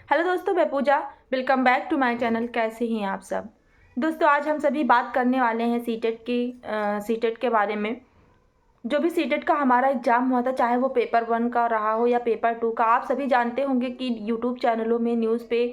Hello दोस्तों, मैं Pooja. Welcome back to my channel. कैसे हैं आप सब दोस्तों? आज हम सभी बात करने वाले हैं सीटेट के बारे में। जो भी सीटेट का हमारा एग्ज़ाम हुआ था, चाहे वो पेपर 1 का रहा हो या पेपर 2 का, आप सभी जानते होंगे कि यूट्यूब चैनलों में, न्यूज़ पे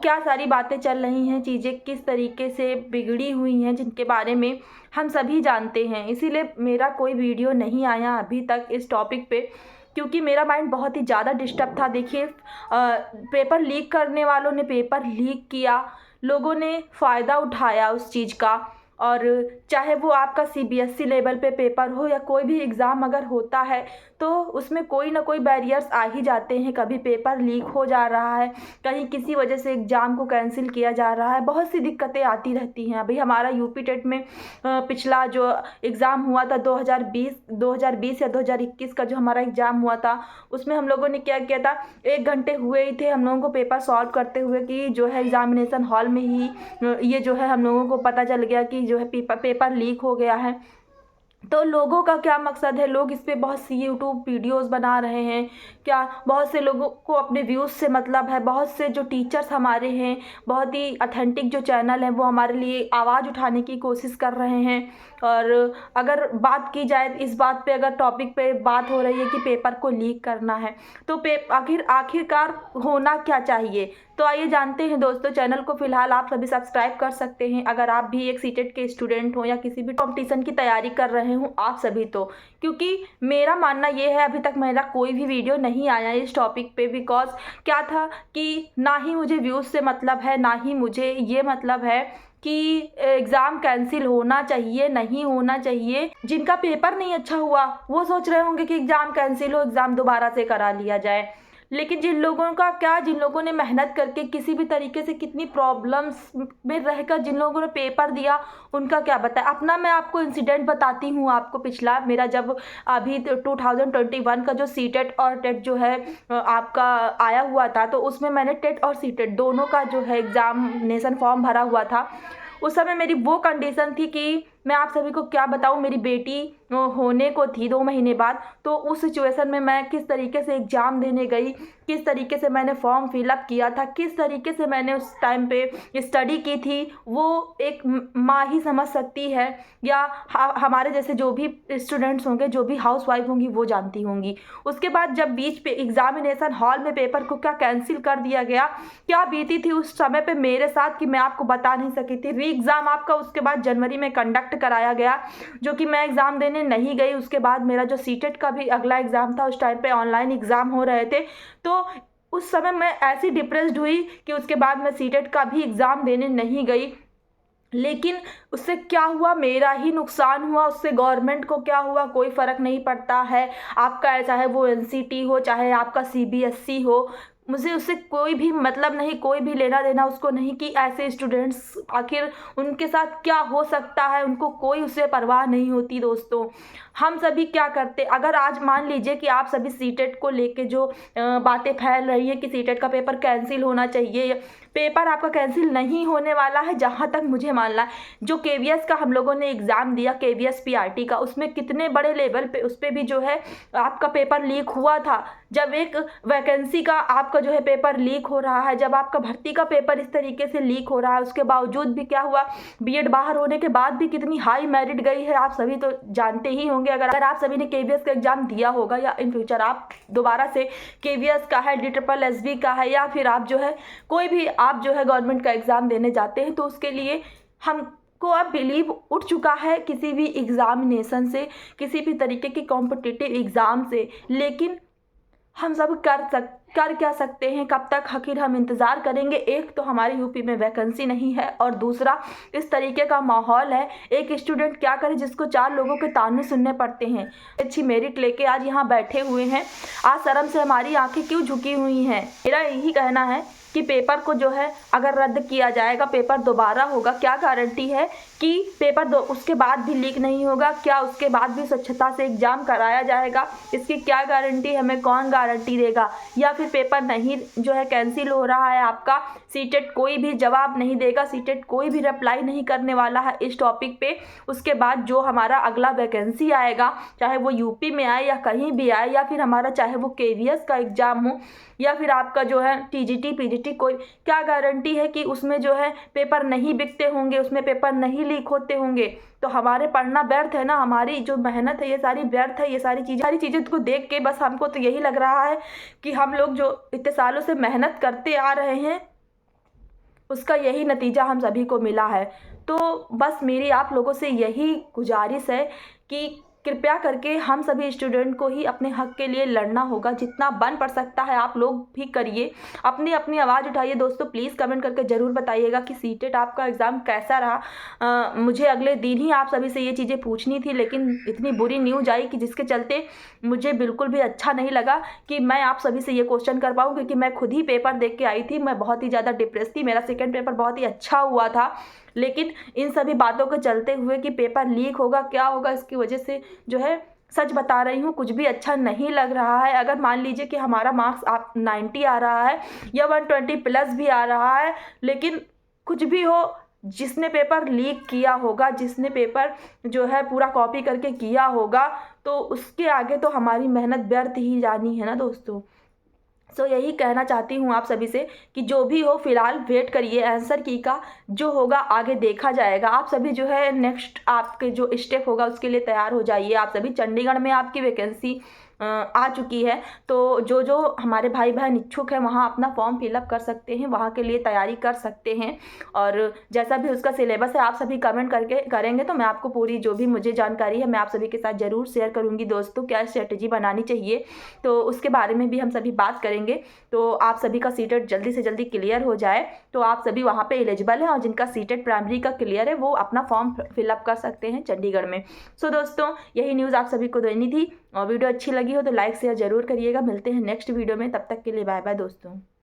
क्या सारी बातें चल रही हैं, चीज़ें किस तरीके से बिगड़ी हुई हैं, जिनके बारे में हम सभी जानते हैं। इसीलिए मेरा कोई वीडियो नहीं आया अभी तक इस टॉपिक पे, क्योंकि मेरा माइंड बहुत ही ज़्यादा डिस्टर्ब था। देखिए, पेपर लीक करने वालों ने पेपर लीक किया, लोगों ने फ़ायदा उठाया उस चीज़ का। और चाहे वो आपका सीबीएसई लेवल पे पेपर हो या कोई भी एग्ज़ाम अगर होता है, तो उसमें कोई ना कोई बैरियर्स आ ही जाते हैं। कभी पेपर लीक हो जा रहा है, कहीं किसी वजह से एग्ज़ाम को कैंसिल किया जा रहा है, बहुत सी दिक्कतें आती रहती हैं। अभी हमारा यूपी टेट में पिछला जो एग्ज़ाम हुआ था 2020 या 2021 का जो हमारा एग्ज़ाम हुआ था, उसमें हम लोगों ने क्या किया था, 1 घंटे हुए ही थे हम लोगों को पेपर सॉल्व करते हुए कि जो है एग्ज़ामिनेशन हॉल में ही ये जो है हम लोगों को पता चल गया कि जो है पेपर लीक हो गया है। तो लोगों का क्या मकसद है, लोग इस पे बहुत सी यूट्यूब वीडियोस बना रहे हैं। क्या बहुत से लोगों को अपने व्यूज़ से मतलब है, बहुत से जो टीचर्स हमारे हैं, बहुत ही ऑथेंटिक जो चैनल हैं, वो हमारे लिए आवाज़ उठाने की कोशिश कर रहे हैं। और अगर बात की जाए इस बात पे, अगर टॉपिक पे बात हो रही है कि पेपर को लीक करना है, तो आखिरकार होना क्या चाहिए? तो आइए जानते हैं दोस्तों। चैनल को फिलहाल आप सभी सब्सक्राइब कर सकते हैं अगर आप भी एक सीटेट के स्टूडेंट हो या किसी भी कंपटीशन की तैयारी कर रहे हो आप सभी। तो क्योंकि मेरा मानना ये है, अभी तक मेरा कोई भी वीडियो नहीं आया इस टॉपिक पे, बिकॉज क्या था कि ना ही मुझे व्यूज़ से मतलब है, ना ही मुझे ये मतलब है कि एग्ज़ाम कैंसिल होना चाहिए, नहीं होना चाहिए। जिनका पेपर नहीं अच्छा हुआ वो सोच रहे होंगे कि एग्ज़ाम कैंसिल हो, एग्ज़ाम दोबारा से करा लिया जाए। लेकिन जिन लोगों ने मेहनत करके किसी भी तरीके से, कितनी प्रॉब्लम्स में रहकर जिन लोगों ने पेपर दिया, उनका क्या बताएं। अपना मैं आपको इंसिडेंट बताती हूँ। आपको पिछला मेरा जब अभी 2021 का जो सीटेट और टेट जो है आपका आया हुआ था, तो उसमें मैंने टेट और सीटेट दोनों का जो है एग्ज़ामिनेशन फॉर्म भरा हुआ था। उस समय मेरी वो कंडीशन थी कि मैं आप सभी को क्या बताऊं, मेरी बेटी होने को थी 2 महीने बाद। तो उस सिचुएशन में मैं किस तरीके से एग्ज़ाम देने गई, किस तरीके से मैंने फॉर्म फिलअप किया था, किस तरीके से मैंने उस टाइम पे स्टडी की थी, वो एक माँ ही समझ सकती है, या हमारे जैसे जो भी स्टूडेंट्स होंगे, जो भी हाउसवाइफ होंगी, वो जानती होंगी। उसके बाद जब बीच पे एग्ज़ामिनेशन हॉल में पेपर को क्या कैंसिल कर दिया गया, क्या बीती थी उस समय पे मेरे साथ कि मैं आपको बता नहीं सकी थी। री एग्ज़ाम आपका उसके बाद जनवरी में कंडक्ट कराया गया, जो कि मैं एग्ज़ाम देने नहीं गई। उसके बाद मेरा जो सीटेट का भी अगला एग्ज़ाम था, उस टाइम पे ऑनलाइन एग्ज़ाम हो रहे थे। तो उस समय मैं ऐसी डिप्रेस्ड हुई कि उसके बाद मैं सीटेट का भी एग्ज़ाम देने नहीं गई। लेकिन उससे क्या हुआ, मेरा ही नुकसान हुआ, उससे गवर्नमेंट को क्या हुआ, कोई फ़र्क नहीं पड़ता है। आपका चाहे वो एनसीटी हो, चाहे आपका सीबीएसई हो, मुझे उससे कोई भी मतलब नहीं, कोई भी लेना देना उसको नहीं कि ऐसे स्टूडेंट्स आखिर उनके साथ क्या हो सकता है, उनको कोई उससे परवाह नहीं होती। दोस्तों, हम सभी क्या करते, अगर आज मान लीजिए कि आप सभी सीटेट को लेके जो बातें फैल रही है कि सीटेट का पेपर कैंसिल होना चाहिए, पेपर आपका कैंसिल नहीं होने वाला है। जहाँ तक मुझे मानना है, जो केवीएस का हम लोगों ने एग्ज़ाम दिया, केवीएस पीआरटी का, उसमें कितने बड़े लेवल पे उस पर भी जो है आपका पेपर लीक हुआ था। जब एक वैकेंसी का आपका जो है पेपर लीक हो रहा है, जब आपका भर्ती का पेपर इस तरीके से लीक हो रहा है, उसके बावजूद भी क्या हुआ, बीएड बाहर होने के बाद भी कितनी हाई मेरिट गई है, आप सभी तो जानते ही होंगे। अगर आप सभी ने केवीएस का एग्ज़ाम दिया होगा, या इन फ्यूचर आप दोबारा से केवीएस का है, DSSB का है, या फिर आप जो है कोई भी आप जो है गवर्नमेंट का एग्ज़ाम देने जाते हैं, तो उसके लिए हमको अब बिलीव उठ चुका है किसी भी एग्ज़ामिनेशन से, किसी भी तरीके के कॉम्पिटिटिव एग्ज़ाम से। लेकिन हम सब कर क्या सकते हैं? कब तक आखिर हम इंतज़ार करेंगे? एक तो हमारे यूपी में वैकेंसी नहीं है, और दूसरा इस तरीके का माहौल है। एक स्टूडेंट क्या करे जिसको 4 लोगों के ताने सुनने पड़ते हैं। अच्छी मेरिट लेके आज यहाँ बैठे हुए हैं, आज शर्म से हमारी आंखें क्यों झुकी हुई हैं? मेरा यही कहना है कि पेपर को जो है अगर रद्द किया जाएगा, पेपर दोबारा होगा, क्या गारंटी है कि पेपर उसके बाद भी लीक नहीं होगा? क्या उसके बाद भी स्वच्छता से एग्ज़ाम कराया जाएगा? इसकी क्या गारंटी, हमें कौन गारंटी देगा? या फिर पेपर नहीं जो है कैंसिल हो रहा है आपका, सीटेट कोई भी जवाब नहीं देगा, सीटेट कोई भी रिप्लाई नहीं करने वाला है इस टॉपिक पे। उसके बाद जो हमारा अगला वैकेंसी आएगा, चाहे वो यूपी में आए या कहीं भी आए, या फिर हमारा चाहे वो केवीएस का एग्ज़ाम हो, या फिर आपका जो है टीजीटी पीजीटी, कोई क्या गारंटी है कि उसमें जो है पेपर नहीं बिकते होंगे, उसमें पेपर नहीं लीक होते होंगे। तो हमारे पढ़ना व्यर्थ है ना, हमारी जो मेहनत है ये सारी व्यर्थ है। ये सारी चीज़ें को देख के बस हमको तो यही लग रहा है कि हम लोग जो इतने सालों से मेहनत करते आ रहे हैं उसका यही नतीजा हम सभी को मिला है। तो बस मेरी आप लोगों से यही गुजारिश है कि कृपया करके हम सभी स्टूडेंट को ही अपने हक के लिए लड़ना होगा। जितना बन पड़ सकता है आप लोग भी करिए, अपनी अपनी आवाज़ उठाइए। दोस्तों प्लीज़ कमेंट करके ज़रूर बताइएगा कि सीटेट आपका एग्ज़ाम कैसा रहा। मुझे अगले दिन ही आप सभी से ये चीज़ें पूछनी थी, लेकिन इतनी बुरी न्यूज़ आई कि जिसके चलते मुझे बिल्कुल भी अच्छा नहीं लगा कि मैं आप सभी से ये क्वेश्चन कर पाऊँ, क्योंकि मैं खुद ही पेपर देख के आई थी। मैं बहुत ही ज़्यादा डिप्रेस थी। मेरा सेकेंड पेपर बहुत ही अच्छा हुआ था, लेकिन इन सभी बातों को चलते हुए कि पेपर लीक होगा क्या होगा, इसकी वजह से जो है सच बता रही हूँ कुछ भी अच्छा नहीं लग रहा है। अगर मान लीजिए कि हमारा मार्क्स आप 90 आ रहा है या 120 प्लस भी आ रहा है, लेकिन कुछ भी हो, जिसने पेपर लीक किया होगा, जिसने पेपर जो है पूरा कॉपी करके किया होगा, तो उसके आगे तो हमारी मेहनत व्यर्थ ही जानी है ना दोस्तों। सो यही कहना चाहती हूँ आप सभी से कि जो भी हो फिलहाल वेट करिए आंसर की का, जो होगा आगे देखा जाएगा। आप सभी जो है नेक्स्ट आपके जो स्टेप होगा उसके लिए तैयार हो जाइए। आप सभी चंडीगढ़ में आपकी वैकेंसी आ चुकी है, तो जो जो हमारे भाई बहन इच्छुक हैं वहाँ अपना फॉर्म फिलअप कर सकते हैं, वहाँ के लिए तैयारी कर सकते हैं। और जैसा भी उसका सिलेबस है आप सभी कमेंट करके करेंगे तो मैं आपको पूरी जो भी मुझे जानकारी है मैं आप सभी के साथ ज़रूर शेयर करूँगी। दोस्तों क्या स्ट्रेटजी बनानी चाहिए तो उसके बारे में भी हम सभी बात करेंगे। तो आप सभी का सीटेट जल्दी से जल्दी क्लियर हो जाए तो आप सभी वहाँ पे एलिजिबल हैं, और जिनका सीटेट प्राइमरी का क्लियर है वो अपना फॉर्म फिलअप कर सकते हैं चंडीगढ़ में। सो दोस्तों यही न्यूज़ आप सभी को देनी थी, और वीडियो अच्छी लगी हो तो लाइक शेयर जरूर करिएगा। मिलते हैं नेक्स्ट वीडियो में, तब तक के लिए बाय बाय दोस्तों।